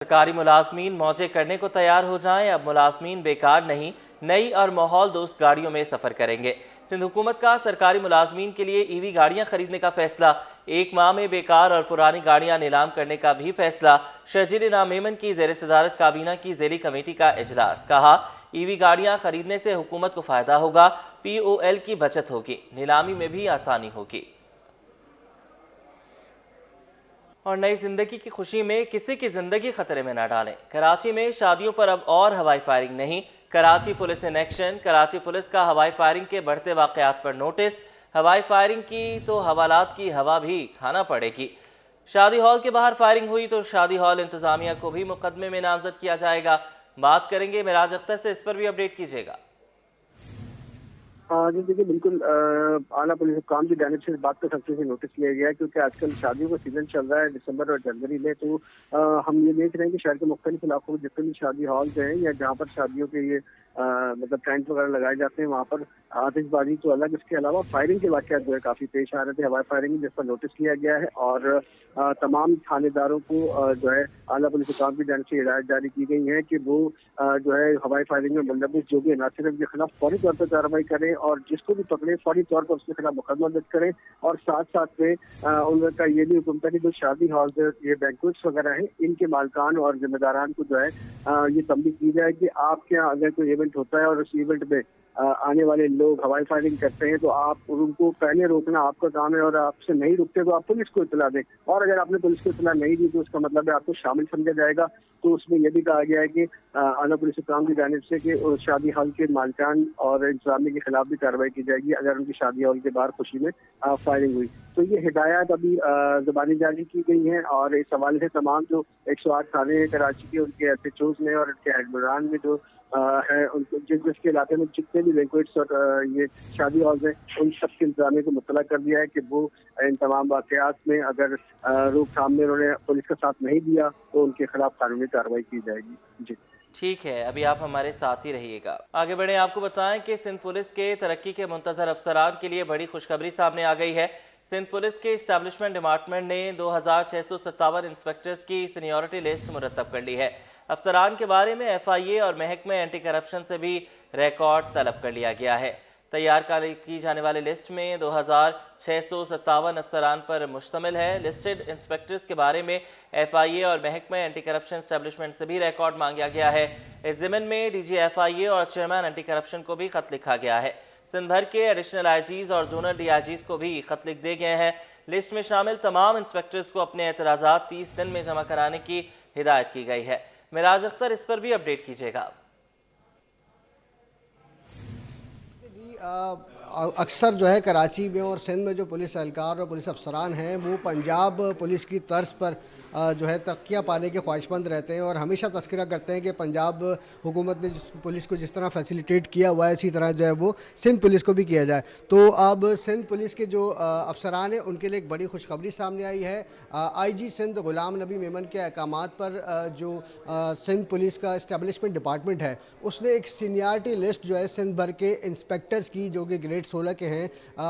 सरकारी मुलाजमीन मौजे करने को तैयार हो जाएं। अब मुलाजमीन बेकार नहीं, नई और माहौल दोस्त गाड़ियों में सफ़र करेंगे। सिंध हुकूमत का सरकारी मुलाजमीन के लिए ईवी गाड़ियां खरीदने का फैसला। एक माह में बेकार और पुरानी गाड़ियां नीलाम करने का भी फैसला। शर्जील इनाम मेमन की ज़ेर सदारत काबीना की ज़ेली कमेटी का इजलास। कहा, ईवी गाड़ियां खरीदने से हुकूमत को फ़ायदा होगा, POL की बचत होगी, नीलामी में भी आसानी होगी। और नई जिंदगी की खुशी में किसी की जिंदगी खतरे में न डालें। कराची में शादियों पर अब और हवाई फायरिंग नहीं। Karachi police in action. Karachi police का हवाई फायरिंग के बढ़ते वाकयात पर नोटिस। हवाई फायरिंग की तो हवालात की हवा भी खाना पड़ेगी। शादी हॉल के बाहर फायरिंग हुई तो शादी हॉल इंतजामिया को भी मुकदमे में नामजद किया जाएगा। बात करेंगे मिराज अख्तर से, इस पर भी अपडेट कीजिएगा। जी देखिए, बिल्कुल आला पुलिस हुकाम की जानिब से इस बात का सख्ती से नोटिस लिया गया है, क्योंकि आजकल शादियों का सीजन चल रहा है दिसंबर और जनवरी में। तो हम ये देख रहे हैं कि शहर के मुख्तलिफ इलाकों में जितने भी शादी हॉल्स हैं या जहाँ पर शादियों के ये मतलब टेंट वगैरह लगाए जाते हैं, वहाँ पर आतिशबाजी तो अलग, इसके अलावा फायरिंग के वाक़यात जो है काफ़ी पेश आ रहे थे। हवाई फायरिंग जिस पर नोटिस लिया गया है और तमाम थानेदारों को जो है आला पुलिस हुकाम की जानिब से हिदायत जारी की गई है कि वो जो है हवाई फायरिंग में मुलविस जो भी अनासर है उनके खिलाफ फौरी तौर पर कार्रवाई करें और जिसको भी पकड़े फौरी तौर पर उसके खिलाफ मुकदमा दर्ज करें। और साथ साथ में उनका ये भी हुक्म था कि जो शादी हॉल ये बैंक्वेट्स वगैरह हैं, इनके मालकान और जिम्मेदारान को जो है ये तंबीह की जाए कि आपके यहाँ अगर कोई इवेंट होता है और उस इवेंट में आने वाले लोग हवाई फायरिंग करते हैं तो आप उनको पहले रोकना आपका काम है, और आपसे नहीं रुकते तो आप पुलिस को इतला दें। और अगर आपने पुलिस को इतला नहीं दी तो उसका मतलब है आपको शामिल समझा जाएगा। तो उसमें यह भी कहा गया है कि आला पुलिस हुकाम की जानिब से कि शादी हॉल के मालिकान और इंतजामिया के खिलाफ भी कार्रवाई की जाएगी अगर उनकी शादी हॉल के बाहर खुशी में फायरिंग हुई। तो ये हिदायत अभी ज़बानी जारी की गई हैं और इस हवाले से तमाम जो 108 थाने हैं कराची के, उनके SHOs में और उनके हेडबरान में जो है उनको जिसके इलाके में जितने भी बैंक्वेट्स और ये शादी हॉल्स हैं, उन सब के इंतजामिया को मुतला कर दिया है कि वो इन तमाम वाकयात में अगर रोकथाम में उन्होंने पुलिस का साथ नहीं दिया तो उनके खिलाफ कानूनी कार्रवाई की जाएगी। जी ठीक है, अभी आप हमारे साथ ही रहिएगा। आगे बढ़े, आपको बताएं कि सिंध पुलिस के तरक्की के मुंतजर अफसरान के लिए बड़ी खुशखबरी सामने आ गई है। सिंध पुलिस के इस्टेब्लिशमेंट डिपार्टमेंट ने 2657 इंस्पेक्टर्स की सीनियरिटी लिस्ट मुरतब कर ली है। अफसरान के बारे में FIA और महकमे एंटी करप्शन से भी रिकॉर्ड तलब कर लिया गया है। तैयार की जाने वाली लिस्ट में 2657 अफसरान पर मुश्तमिल है। लिस्टेड इंस्पेक्टर्स के बारे में FIA और महकमा एंटी करप्शन एस्टेब्लिशमेंट से भी रिकॉर्ड मांगा गया है। इस ज़िमन में DG FIA और चेयरमैन एंटी करप्शन को भी खत लिखा गया है। सिंध भर के एडिशनल IGs और जोनल DIGs को भी खत लिख दिए गए हैं। लिस्ट में शामिल तमाम इंस्पेक्टर्स को अपने एतराज़ात 30 दिन में जमा कराने की हिदायत की गई है। मिराज अख्तर, इस पर भी अपडेट कीजिएगा। अक्सर जो है कराची में और सिंध में जो पुलिस एहलकार और पुलिस अफसरान हैं वो पंजाब पुलिस की तर्ज पर जो है तरक्कियाँ पाने के ख्वाहिशमंद रहते हैं और हमेशा तस्करा करते हैं कि पंजाब हुकूमत ने पुलिस को जिस तरह फैसिलिटेट किया हुआ है इसी तरह जो है वो सिंध पुलिस को भी किया जाए। तो अब सिंध पुलिस के जो अफसरान हैं उनके लिए एक बड़ी खुशखबरी सामने आई है। IG सिंध गुलाम नबी मेमन के अहकामात पर जो सिंध पुलिस का इस्टेब्लिशमेंट डिपार्टमेंट है उसने एक सीनियरिटी लिस्ट जो है सिंध भर के इंस्पेक्टर्स की जो कि ग्रेड 16 के हैं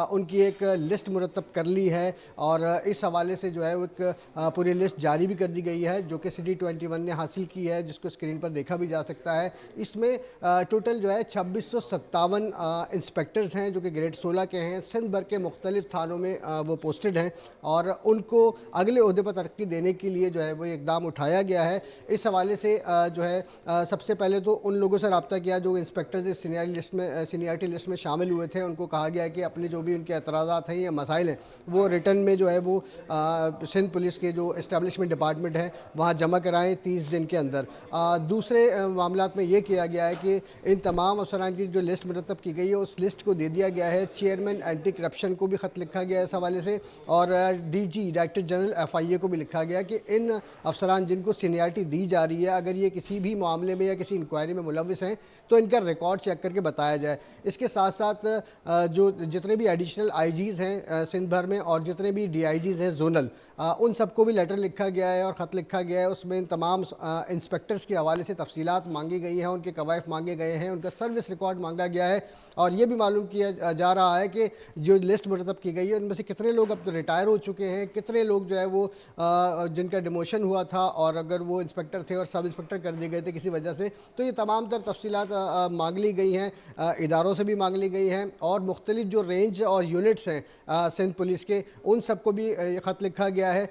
उनकी एक लिस्ट मुरतब कर ली है और इस हवाले से जो है वो एक पूरी लिस्ट जारी भी कर दी गई है जो कि City 21 ने हासिल की है, जिसको स्क्रीन पर देखा भी जा सकता है। इसमें टोटल जो है 2657 इंस्पेक्टर्स हैं जो कि ग्रेड 16 के हैं। सिंध भर के मुख्तलिफ थानों में वो पोस्टेड हैं और उनको अगले ओहदे पर तरक्की देने के लिए जो है वो इकदाम उठाया गया है। इस हवाले से जो है सबसे पहले तो उन लोगों से रब्ता किया जो इंस्पेक्टर्स इस सीनियरिटी लिस्ट में शामिल हुए थे। उनको कहा गया है कि अपने जो भी उनके एतराज़ात हैं या मसाइल हैं वो रिटर्न में जो है वो सिंध पुलिस के जो इस्टेब्लिशमेंट डिपार्टमेंट है वहाँ जमा कराएं 30 दिन के अंदर। दूसरे मामलात में ये किया गया है कि इन तमाम अफसरान की जो लिस्ट मुरतब की गई है उस लिस्ट को दे दिया गया है। चेयरमैन एंटी करप्शन को भी ख़त लिखा गया है इस हवाले से और DG डायरेक्टर जनरल FIA को भी लिखा गया कि इन अफसरान जिनको सीनियरिटी दी जा रही है अगर ये किसी भी मामले में या किसी इंक्वायरी में मुलविस हैं तो इनका रिकॉर्ड चेक करके बताया जाए। इसके साथ साथ जो जितने भी एडिशनल IGs हैं सिंध भर में और जितने भी DIGs हैं जोनल, उन सबको भी लेटर लिखा गया है और ख़त लिखा गया है उसमें इन तमाम इंस्पेक्टर्स के हवाले से तफसीलात मांगी गई हैं, उनके कवायफ मांगे गए हैं, उनका सर्विस रिकॉर्ड मांगा गया है और ये भी मालूम किया जा रहा है कि जो लिस्ट मुरतब की गई है उनमें से कितने लोग अब रिटायर हो चुके हैं, कितने लोग जो है वो जिनका डिमोशन हुआ था और अगर वो इंस्पेक्टर थे और सब इंस्पेक्टर कर दिए गए थे किसी वजह से। तो ये तमाम तर तफसीलात मांग ली गई हैं, इदारों से भी मांग ली गई हैं और मुख्तलिफ जो रेंज और यूनिट्स हैं सिंध पुलिस के उन सबको भी ख़त लिखा गया है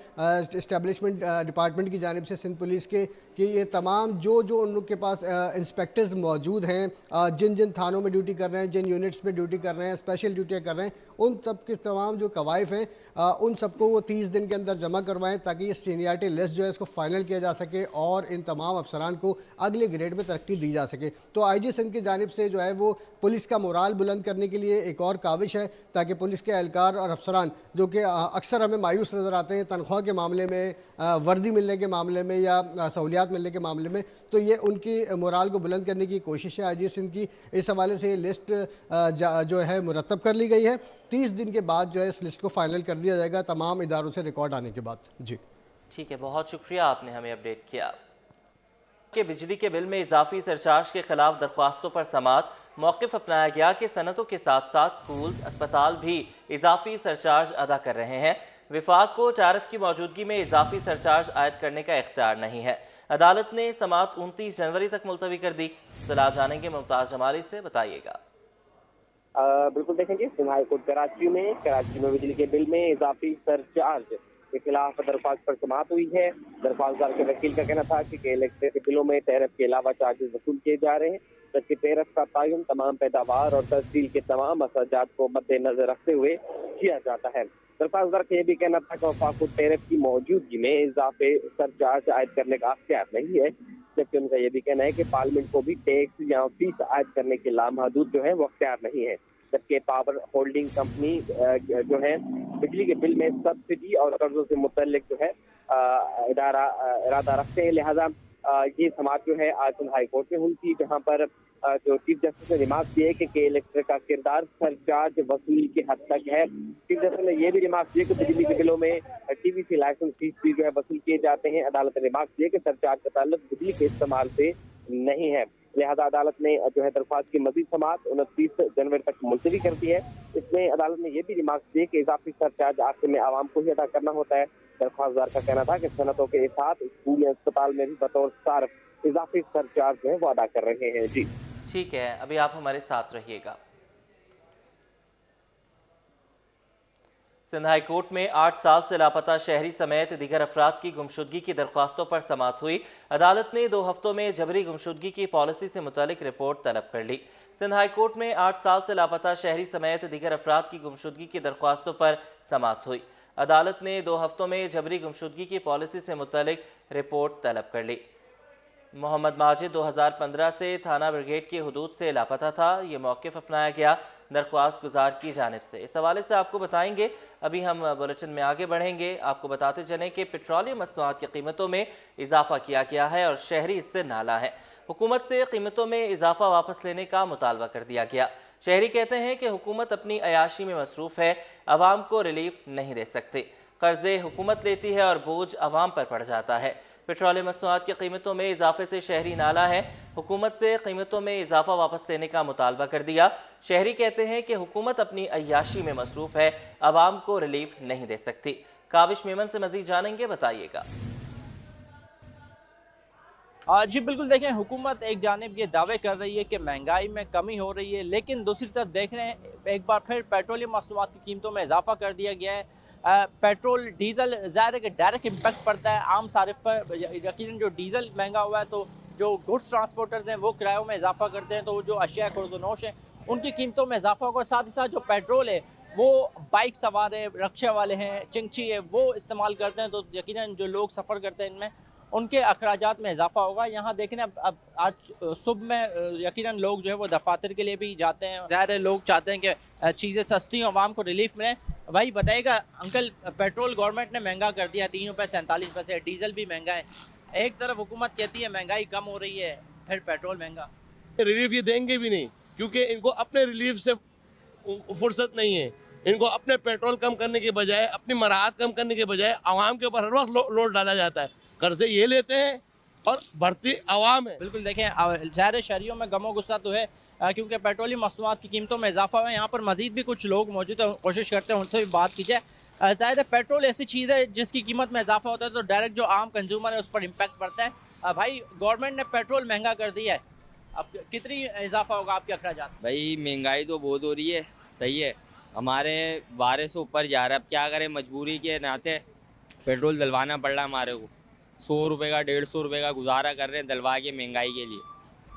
इस्टेब्लिशमेंट डिपार्टमेंट की जानिब से सिंध पुलिस के कि ये तमाम जो उन लोग के पास इंस्पेक्टर्स मौजूद हैं, जिन जिन थानों में ड्यूटी कर रहे हैं, जिन यूनिट्स में ड्यूटी कर रहे हैं, स्पेशल ड्यूटियाँ कर रहे हैं, उन सब के तमाम जो कवायफ हैं उन सबको वो 30 दिन के अंदर जमा करवाएं ताकि ये सीनियरिटी लिस्ट जो है इसको फाइनल किया जा सके और इन तमाम अफसरान को अगले ग्रेड में तरक्की दी जा सके। तो IG सिंध की जानिब से जो है वो पुलिस का मोराल बुलंद करने के लिए एक और काविश है ताकि पुलिस के एहलकार और अफसरान जो कि अक्सर हमें मायूस नज़र आते हैं तनख्वाह के मामले में, वर्दी मिलने के मामले में या सहूलियात मिलने के मामले में, तो ये उनकी मोराल को बुलंद करने की कोशिश है IG सिंध की। इस हवाले से ये लिस्ट जो है मुरतब कर ली गई है। 30 दिन के बाद जो है इस लिस्ट को फाइनल कर दिया जाएगा तमाम इदारों से रिकॉर्ड आने के बाद। जी ठीक है, बहुत शुक्रिया आपने हमें अपडेट किया। कि बिजली के बिल में इजाफी सरचार्ज के खिलाफ दरख्वास्तों पर समाअत, मौक़िफ़ अपनाया गया कि सनतों के साथ साथ स्कूल्स, अस्पताल भी इजाफी सरचार्ज अदा कर रहे हैं। विफाक को टैरिफ की मौजूदगी में इजाफी सरचार्ज आयद करने का इख्तियार नहीं है। अदालत ने समाअत 29 जनवरी तक मुलतवी कर दी। इत्तला जानेंगे मुमताज जमाली से, बताइएगा। बिल्कुल देखेंगे, सिंध हाई कोर्ट कराची में बिजली के बिल में इजाफी सरचार्ज के खिलाफ दरख्वास्त पर समाअत हुई है। दरख्वास्तदार के वकील का कहना था कि इलेक्ट्रिक के बिलों में टैरिफ के अलावा चार्जेस वसूल किए जा रहे हैं, जबकि टैरिफ का तयन तमाम पैदावार और तस्दील के तमाम अखराजात को मद्देनजर रखते हुए किया जाता है। दरख्वास्तदार का यह भी कहना था कि वफाक टैरिफ की मौजूदगी में इजाफे सरचार्ज आयद करने का अख्तियार नहीं है, जबकि उनका यह भी कहना है कि पार्लियामेंट को भी टैक्स या फीस आयद करने के लामहदूद जो है वो अख्तियार नहीं है। जबकि पावर होल्डिंग कंपनी जो है बिजली के बिल में सब्सिडी और कर्जों से मुतल्लिक जो है इरादा रखते हैं। लिहाजा ये समाअत जो है आज सिंध हाई कोर्ट में हुई थी, जहाँ पर जो चीफ जस्टिस ने रिमार्क दिए कि इलेक्ट्रिक का किरदार सरचार्ज वसूल की हद तक है। चीफ जस्टिस ने यह भी रिमार्क दिए कि बिजली के बिलों में TVC लाइसेंस फीस भी जो है वसूल किए जाते हैं। अदालत ने रिमार्क दिए कि सरचार्ज का ताल्लुक बिजली के इस्तेमाल से नहीं है। लिहाजा अदालत ने जो है दरख्वास्त की मजीद समाअत 29 जनवरी तक मुलतवी कर दी है। इसमें अदालत ने यह भी रिमार्क दिए कि इजाफी सरचार्ज आखिर में आवाम को ही अदा करना होता है। दरख्वास्तदार का कहना था कि सनतों के साथ स्कूल या अस्पताल में भी बतौर सार्फ इजाफी सरचार्ज जो है वो अदा कर रहे हैं। जी ठीक है, अभी आप हमारे साथ रहिएगा। सिंध हाई कोर्ट में 8 साल से लापता शहरी समेत दीगर अफराद की गुमशुदगी की दरख्वास्तों पर समाअत हुई। अदालत ने 2 हफ्तों में जबरी गुमशुदगी की पॉलिसी से मुतालिक रिपोर्ट तलब कर ली। सिंध हाई कोर्ट में 8 साल से लापता शहरी समेत दीगर अफराद की गुमशुदगी की दरख्वास्तों पर समाअत हुई। अदालत ने 2 हफ्तों में जबरी गुमशुदगी की पॉलिसी से मुतालिक रिपोर्ट तलब कर ली। मोहम्मद माजिद 2015 से थाना ब्रिगेड की हुदूद से लापता था। ये मौक़िफ़ अपनाया गया दरख्वास्त गुजार की जानिब से। इस हवाले से आपको बताएंगे। अभी हम बुलेटिन में आगे बढ़ेंगे। आपको बताते चलें कि पेट्रोलियम मसनूआत की कीमतों में इजाफा किया गया है और शहरी इससे नाला है। हुकूमत से कीमतों में इजाफा वापस लेने का मुतालबा कर दिया गया। शहरी कहते हैं कि हुकूमत अपनी अयाशी में मसरूफ़ है, आवाम को रिलीफ नहीं दे सकती। कर्जे हुकूमत लेती है और बोझ आवाम पर पड़ जाता है। पेट्रोलियम मसनूआत की कीमतों में इजाफे से शहरी नाला है। हुकूमत से कीमतों में इजाफा वापस लेने का मुतालबा कर दिया। शहरी कहते हैं कि हुकूमत अपनी अय्याशी में मसरूफ़ है, आवाम को रिलीफ नहीं दे सकती। काविश मेमन से मजीद जानेंगे, बताइएगा। जी बिल्कुल, देखें, हुकूमत एक जानिब ये दावे कर रही है कि महंगाई में कमी हो रही है, लेकिन दूसरी तरफ देख रहे हैं एक बार फिर पेट्रोलियम मसनूआत की कीमतों में इजाफा कर दिया गया है। पेट्रोल डीज़ल ज़ाहिर है कि डायरेक्ट इम्पैक्ट पड़ता है आम सारिफ पर। यकीनन जो डीज़ल महंगा हुआ है तो जो गुड्स ट्रांसपोर्टर्स हैं वो किरायों में इजाफा करते हैं, तो जो अशिया खुर्द-व-नोश हैं उनकी कीमतों में इजाफा होगा। साथ ही साथ जो पेट्रोल है वो बाइक सवार है, रिक्शा वाले हैं, चिंगची है, वो इस्तेमाल करते हैं, तो यकीनन जो लोग सफ़र करते हैं इनमें उनके अखराजात में इजाफा होगा। यहाँ देखना अब आज सुबह में यकीनन लोग जो है वो दफातर के लिए भी जाते हैं। ज़ाहिर लोग चाहते हैं कि चीज़ें सस्ती हों, आवाम को रिलीफ मिले। भाई बताइएगा अंकल, पेट्रोल गवर्नमेंट ने महंगा कर दिया, 3 रुपये 47 पैसे, डीजल भी महंगा है। एक तरफ हुकूमत कहती है महंगाई कम हो रही है, फिर पेट्रोल महंगा। रिलीफ ये देंगे भी नहीं, क्योंकि इनको अपने रिलीफ से फुर्सत नहीं है। इनको अपने पेट्रोल कम करने के बजाय, अपनी मराहत कम करने के बजाय आवाम के ऊपर हर वक्त लोड डाला जाता है। कर्जे ये लेते हैं और भरती आवाम है। बिल्कुल देखें, ज़ाहिर शहरियों में गमो गुस्सा तो है क्योंकि पेट्रोलियम मसनूआत की कीमतों में इजाफा हुआ है। यहाँ पर मजीद भी कुछ लोग मौजूद हैं, कोशिश करते हैं उनसे भी बात की जाए। ज़ाहिर है पेट्रोल ऐसी चीज़ है जिसकी कीमत में इजाफा होता है तो डायरेक्ट जो आम कंज्यूमर है उस पर इम्पैक्ट पड़ता है। भाई गवर्नमेंट ने पेट्रोल महंगा कर दिया है, अब कितनी इजाफा होगा आपके अखराजात? भाई महंगाई तो बहुत हो रही है, सही है, हमारे वारे से ऊपर जा रहा है। अब क्या करें, मजबूरी के नाते पेट्रोल डलवाना पड़ रहा है हमारे को। 100 रुपये का 150 रुपये का गुजारा कर रहे हैं डलवा के महंगाई के लिए,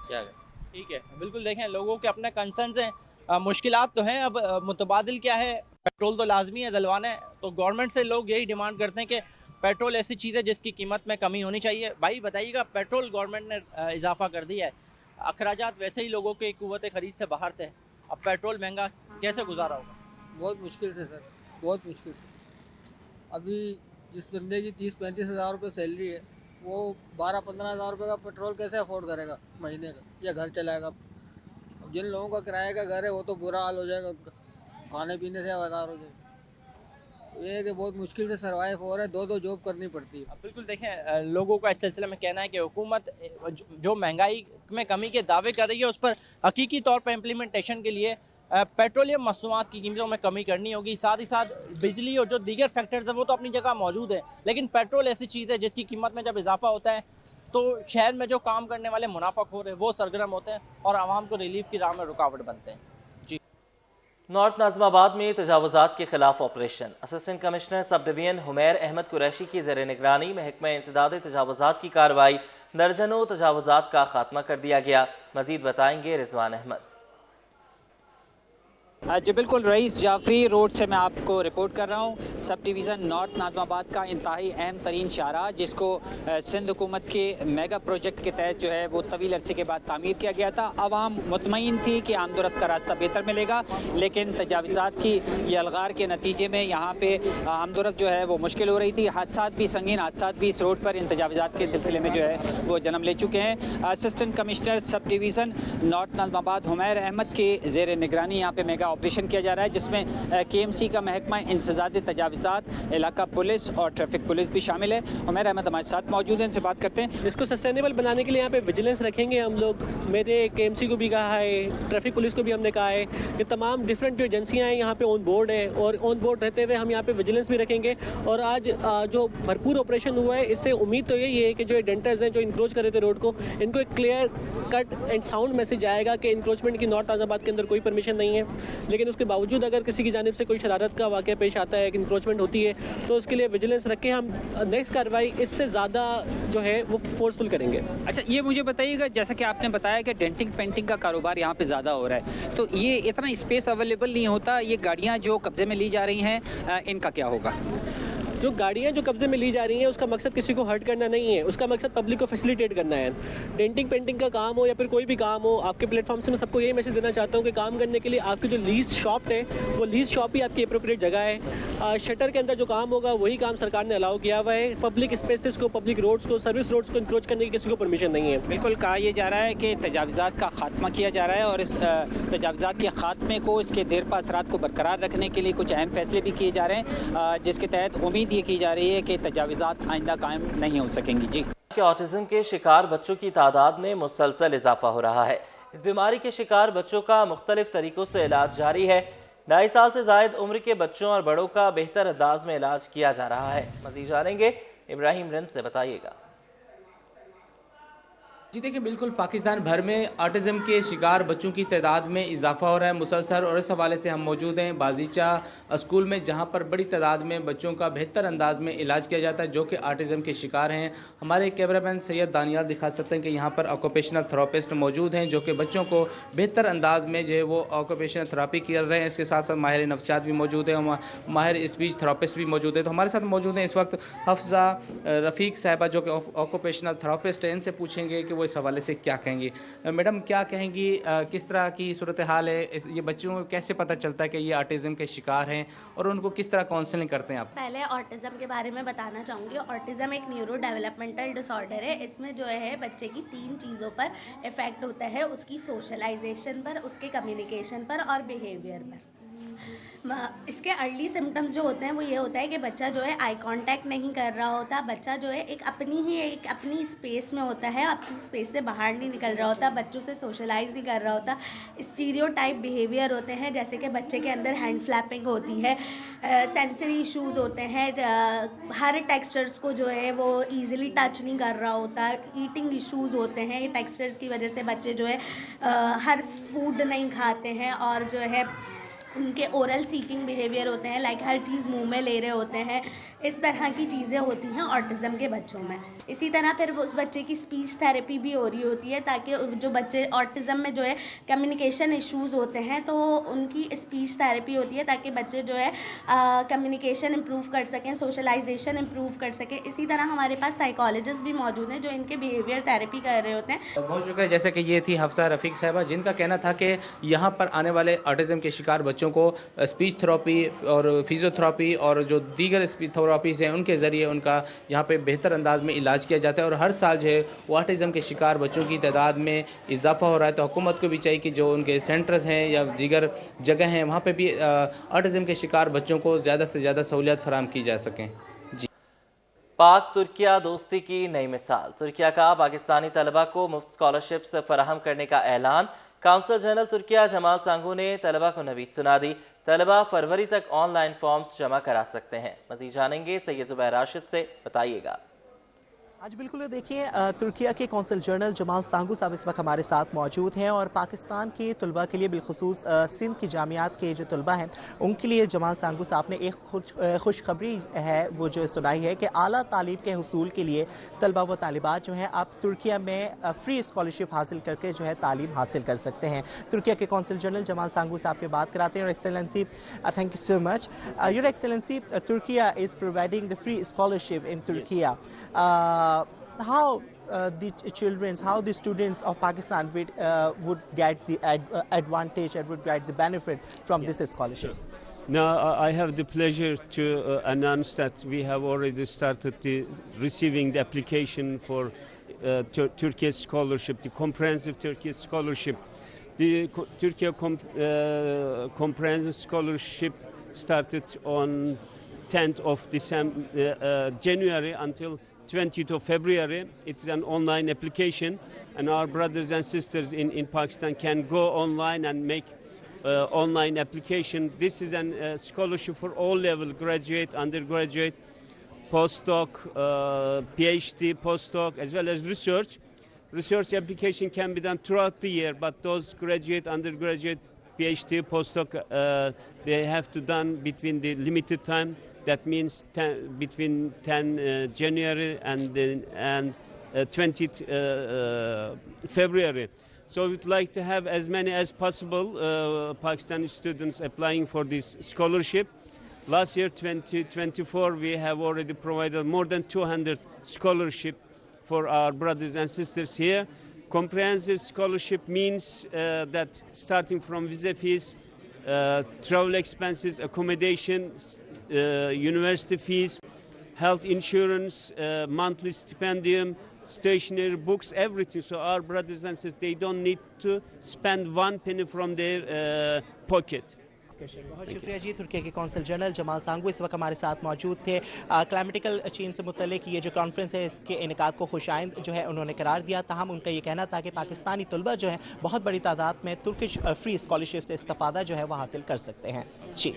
क्या करें। ठीक है, बिल्कुल देखें लोगों के अपने कंसर्न्स हैं, मुश्किलात तो हैं। अब मुतबादिल क्या है, पेट्रोल तो लाजमी है डलवाना है, तो गवर्नमेंट से लोग यही डिमांड करते हैं कि पेट्रोल ऐसी चीज़ है जिसकी कीमत में कमी होनी चाहिए। भाई बताइएगा, पेट्रोल गवर्नमेंट ने इजाफा कर दिया है, अखराजात वैसे ही लोगों के कुव्वत खरीद से बाहर थे, अब पेट्रोल महंगा, कैसे गुजारा होगा? बहुत मुश्किल से सर, बहुत मुश्किल से। अभी जिस बंदे की 30-35 हज़ार रुपये सैलरी है वो 12-15 हज़ार रुपये का पेट्रोल कैसे अफोर्ड करेगा महीने का, या घर चलाएगा? अब जिन लोगों का किराए का घर है वो तो बुरा हाल हो जाएगा उनका, खाने पीने से आवाज़ार हो जाएगा। ये है कि बहुत मुश्किल से सर्वाइव हो रहा है, 2-2 जॉब करनी पड़ती है। अब बिल्कुल देखें लोगों का इस सिलसिले में कहना है कि हुकूमत जो महंगाई में कमी के दावे कर रही है उस पर हकीकी तौर पर इम्प्लीमेंटेशन के लिए पेट्रोलियम मसनूआत की कीमतों में कमी करनी होगी। साथ ही साथ बिजली और जो दीगर फैक्टर्स हैं वो तो अपनी जगह मौजूद है, लेकिन पेट्रोल ऐसी चीज़ है जिसकी कीमत में जब इजाफा होता है तो शहर में जो काम करने वाले मुनाफाखोर हैं वो सरगर्म होते हैं और आवाम को रिलीफ की राह में रुकावट बनते हैं। नॉर्थ नाज़िमाबाद में तजावुज़ात के खिलाफ operation. Assistant commissioner sub division Humair Ahmed Qureshi की ज़ेर निगरानी महकमा इंसदाद तजावुज़ात की कार्रवाई, दर्जनों तजावुज़ात का खात्मा कर दिया गया। मज़ीद बताएंगे रिजवान अहमद। जी बिल्कुल, रईस जाफरी रोड से मैं आपको रिपोर्ट कर रहा हूँ। सब डिवीज़न नॉर्थ नाज़िमाबाद का इंतहाई अहम तरीन शाहराह, जिसको सिंध हुकूमत के मेगा प्रोजेक्ट के तहत जो है वो तवील अरसे के बाद तामीर किया गया था। आवाम मुतमईन थी कि आमदोरफ्त का रास्ता बेहतर मिलेगा, लेकिन तजावुज़ात की ये अलगार के नतीजे में यहाँ पे आमदोरफ्त जो है वो मुश्किल हो रही थी। हादसात भी, संगीन हादसात भी इस रोड पर इन तजावुज़ात के सिलसिले में जो है वो जन्म ले चुके हैं। Assistant commissioner sub division north Nazimabad Humair Ahmed के ज़ेर निगरानी यहाँ पे मेगा ऑपरेशन किया जा रहा है, जिसमें KMC का महकमा इंसदाद तजावुज़ात, इलाका पुलिस और ट्रैफिक पुलिस भी शामिल है। हुमैर अहमद हमारे साथ मौजूद हैं, इनसे बात करते हैं। इसको सस्टेनेबल बनाने के लिए यहाँ पे विजिलेंस रखेंगे हम लोग। मेरे KMC को भी कहा है, ट्रैफिक पुलिस को भी हमने कहा है कि तमाम डिफरेंट जो एजेंसियाँ हैं यहाँ पे ऑन बोर्ड है, और ऑन बोर्ड रहते हुए हम यहाँ पे विजिलेंस भी रखेंगे। और आज जो भरपूर ऑपरेशन हुआ है, इससे उम्मीद तो यही है कि जो डेंटर्स हैं जो इंक्रोच कर रहे थे रोड को, इनको एक clear cut and sound message आएगा कि इंक्रोचमेंट की नॉर्थ नाज़िमाबाद के अंदर कोई परमिशन नहीं है। लेकिन उसके बावजूद अगर किसी की जानिब से कोई शरारत का वाक़या पेश आता है, इंक्रोचमेंट होती है, तो उसके लिए विजिलेंस रख के हम नेक्स्ट कार्रवाई इससे ज़्यादा जो है वो फोर्सफुल करेंगे। अच्छा, ये मुझे बताइएगा, जैसा कि आपने बताया कि डेंटिंग पेंटिंग का कारोबार यहाँ पे ज़्यादा हो रहा है, तो ये इतना स्पेस अवेलेबल नहीं होता, ये गाड़ियाँ जो कब्जे में ली जा रही हैं इनका क्या होगा? जो गाड़ियाँ जो कब्जे में ली जा रही हैं उसका मकसद किसी को हर्ट करना नहीं है, उसका मकसद पब्लिक को फैसिलिटेट करना है। डेंटिंग पेंटिंग का काम हो या फिर कोई भी काम हो, आपके प्लेटफॉर्म से मैं सबको यही मैसेज देना चाहता हूँ कि काम करने के लिए आपकी जो लीज शॉप है वो लीज शॉप ही आपकी अप्रोप्रिएट जगह है। शटर के अंदर जो काम होगा वही काम सरकार ने अलाउ किया हुआ है। पब्लिक स्पेसेस को, पब्लिक रोड्स को, सर्विस रोड्स को इंक्रोच करने की किसी को परमिशन नहीं है। बिल्कुल, कहा यह जा रहा है कि तजावुज़ात का खात्मा किया जा रहा है और इस तजावुज़ात के खात्मे को, इसके देरपा असरात को बरकरार रखने के लिए कुछ अहम फैसले भी किए जा रहे हैं, जिसके तहत उम्मीद ये की जा रही है कि तजावुज़ात आइंदा कायम नहीं हो सकेंगी। जी, ऑटिज्म के शिकार बच्चों की तादाद में मुसलसल इजाफा हो रहा है। इस बीमारी के शिकार बच्चों का मुख्तलिफ तरीकों से इलाज जारी है। 2.5 साल से ज़ायद उम्र के बच्चों और बड़ों का बेहतर अंदाज में इलाज किया जा रहा है। मज़ीद जानेंगे इब्राहिम रिंद से, बताइएगा। जी देखिए, बिल्कुल पाकिस्तान भर में ऑटिज़म के शिकार बच्चों की तादाद में इजाफा हो रहा है मुसलसल, और इस हवाले से हम मौजूद हैं बाजीचा स्कूल में, जहां पर बड़ी तादाद में बच्चों का बेहतर अंदाज में इलाज किया जाता है जो कि ऑटिज़म के शिकार हैं। हमारे कैमरामैन सैयद दानियाल दिखा सकते हैं कि यहाँ पर ऑक्यूपेशनल थेरेपिस्ट मौजूद हैं जो कि बच्चों को बेहतर अंदाज में जो है वो ऑक्यूपेशनल थेरेपी कर रहे हैं। इसके साथ साथ माहिर नफ्सियात भी मौजूद हैं, माहिर स्पीच थेरेपिस्ट भी मौजूद है। तो हमारे साथ मौजूद हैं इस वक्त हफ्जा रफ़ीक साहिबा जो कि ऑक्यूपेशनल थेरेपिस्ट है। इनसे पूछेंगे कि वो इस हवाले से क्या कहेंगी। मैडम, क्या कहेंगी, किस तरह की सूरत हाल है, ये बच्चों को कैसे पता चलता है कि ये ऑटिज़म के शिकार हैं और उनको किस तरह काउंसलिंग करते हैं आप? पहले ऑटिज़म के बारे में बताना चाहूँगी। ऑटिज़म एक न्यूरो डेवलपमेंटल डिसऑर्डर है। इसमें जो है बच्चे की 3 चीज़ों पर इफ़ेक्ट होता है, उसकी सोशलाइजेशन पर, उसके कम्युनिकेशन पर और बिहेवियर पर। इसके अर्ली सिम्टम्स जो होते हैं वो ये होता है कि बच्चा जो है आई कांटेक्ट नहीं कर रहा होता, बच्चा जो है एक अपनी स्पेस में होता है, अपनी स्पेस से बाहर नहीं निकल रहा होता, बच्चों से सोशलाइज नहीं कर रहा होता। स्टीरियोटाइप बिहेवियर होते हैं, जैसे कि बच्चे के अंदर हैंड फ्लैपिंग होती है, सेंसरी इश्यूज़ होते हैं, हर टेक्सचर्स को जो है वो ईजिली टच नहीं कर रहा होता, ईटिंग इश्यूज़ होते हैं, ये टेक्सचर्स की वजह से बच्चे जो है हर फूड नहीं खाते हैं, और जो है उनके ओरल सीकिंग बिहेवियर होते हैं, लाइक हर चीज़ मुंह में ले रहे होते हैं, इस तरह की चीज़ें होती हैं ऑटिज़म के बच्चों में। इसी तरह फिर उस बच्चे की स्पीच थेरेपी भी हो रही होती है, ताकि जो बच्चे ऑटिज़म में जो है कम्युनिकेशन इश्यूज़ होते हैं तो उनकी स्पीच थेरेपी होती है, ताकि बच्चे जो है कम्युनिकेशन इम्प्रूव कर सकें, सोशलाइजेशन इम्प्रूव कर सकें। इसी तरह हमारे पास साइकोलॉजिस्ट भी मौजूद हैं जो इनके बिहेवियर थेरेपी कर रहे होते हैं। बहुत शुक्रिया। जैसे कि ये थी हफ्सा रफ़ीक साहिबा, जिनका कहना था कि यहाँ पर आने वाले ऑटिज़म के शिकार बच्चों को स्पीच थेरेपी और फिजियोथेरेपी और जो दीगर स्पीच थेरेपीज़ हैं उनके ज़रिए उनका यहाँ पे बेहतर अंदाज में इलाज किया जाता है, और हर साल जो है वो ऑटिज़म के शिकार बच्चों की तादाद में इजाफा हो रहा है। तो हुकूमत को भी चाहिए कि जो उनके सेंटर्स हैं या दीगर जगह हैं वहाँ पे भी ऑटिज़म के शिकार बच्चों को ज़्यादा से ज़्यादा सहूलियत फराहम की जा सकें। जी। पाक तुर्किया दोस्ती की नई मिसाल, तुर्किया का पाकिस्तानी तलबा को मुफ्त स्कॉलरशिप्स फराहम करने का ऐलान। काउंसल जनरल तुर्किया जमाल सांगू ने तलबा को नवीद सुना दी, तलबा फरवरी तक ऑनलाइन फॉर्म्स जमा करा सकते हैं। मज़ीद जानेंगे सैयद ज़ुबैर राशिद से, बताइएगा। आज बिल्कुल देखिए, तुर्किया के कौंसल जनरल जमाल सांगू साहब इस वक्त हमारे साथ मौजूद हैं, और पाकिस्तान के तलबा के लिए बिलखुसूस सिंध की जामियात के जो तलबा हैं उनके लिए जमाल सांगू साहब ने एक खुशखबरी है वो जो सुनाई है कि आला तालीम के हुसूल के लिए तलबा व तालिबात जो हैं आप तुर्किया में फ्री स्कॉलरशिप हासिल करके जो है तालीम हासिल कर सकते हैं। तुर्किया के कौंसल जनरल जमाल सांगू साहब के बात कराते हैं। और excellency, thank you so much your excellency, Türkiye is providing the free scholarship in Türkiye. How the students of Pakistan would get the advantage and would get the benefit from this scholarship? Now, I have the pleasure to announce that we have already started receiving the application for Turkey scholarship, the comprehensive Turkey scholarship. The Turkey comprehensive scholarship started on 10th of January until 20th of February. It's an online application, and our brothers and sisters in Pakistan can go online and make online application. This is a scholarship for all level, graduate, undergraduate, postdoc, PhD, postdoc, as well as research. Research application can be done throughout the year, but those graduate, undergraduate, PhD, postdoc, they have to done between the limited time. That means between 10 January and 20th February. So we'd like to have as many as possible Pakistani students applying for this scholarship. Last year, 2024, we have already provided more than 200 scholarship for our brothers and sisters here. Comprehensive scholarship means that starting from visa fees, travel expenses, accommodation, university fees, health insurance, monthly stipendium, stationery, books, everything. So our brothers and sisters, they don't need to spend one penny from their pocket. बहुत शुक्रिया जी। तुर्किया के consul general Jamal सांगू इस वक्त हमारे साथ मौजूद थे। क्लाइमेटिकल चेंज से मुतल्लिक ये जो कॉन्फ्रेंस है इसके इनेकाद को खुशाइंद जो है उन्होंने करार दिया। ताहम उनका ये कहना था कि पाकिस्तानी तलबा जो है बहुत बड़ी तादाद में तुर्किश फ्री स्कॉलरशिप से इस्तिफादा जो है वह हासिल कर सकते हैं। जी।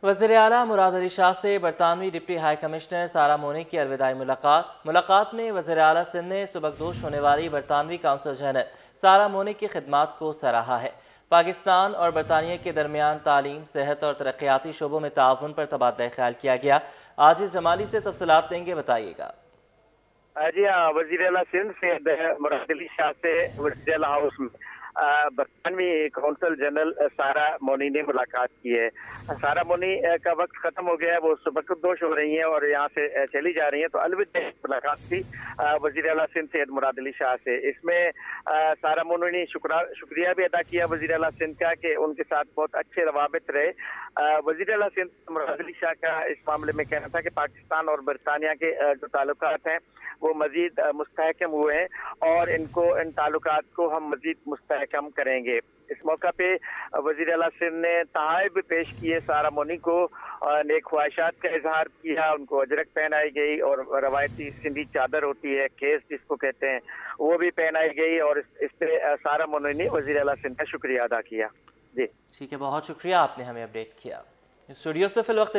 वज़ीर आला मुराद अली शाह से बरतानवी डिप्टी हाई कमिश्नर सारा मोनी की अलविदाई मुलाकात में वज़ीर आला सिंध ने सुबकदोश होने वाली बरतानवी काउंसल जनरल सारा मोनी की खिदमात को सराहा है। पाकिस्तान और बरतानिया के दरमियान तालीम, सेहत और तरक्याती शोबों में ताउन पर तबादला ख्याल किया गया। आज इस जमाली से तफसीलात देंगे, बताइएगा। जी हाँ, वज़ीर आला सिंध से मुराद अली शाह से वज़ीर आला हाउस में बरतानवी कौंसल जनरल सारा मोनी ने मुलाकात की है। सारा मोनी का वक्त खत्म हो गया है, वो सुबकदोश हो रही हैं और यहाँ से चली जा रही हैं, तो अलविदा मुलाकात थी वज़ीर आला सिंध सैयद मुराद अली शाह से। इसमें सारा मोनी ने शुक्रिया भी अदा किया वज़ीर आला सिंध का कि उनके साथ बहुत अच्छे रवाबित रहे। वज़ीर आला सिंध मुराद अली शाह का इस मामले में कहना था कि पाकिस्तान और बरतानिया के जो ताल्लुकात हैं वो मज़ीद मुस्तहकम हुए हैं और इन ताल्लुकात को हम मज़ीद मुस्तहकम करेंगे। इस मौका पे वजीर आला सिंध ने तहाइफ पेश किए सारा मोनी को, नेक ख्वाहिशात का इजहार किया, उनको अजरक पहनाई गई और रवायती सिंधी चादर होती है, केस जिसको कहते हैं, वो भी पहनाई गई और इस पे सारा मोनी ने वजीर आला सिंध का शुक्रिया अदा किया। जी ठीक है, बहुत शुक्रिया, आपने हमें अपडेट किया। स्टूडियो से फिल वक्त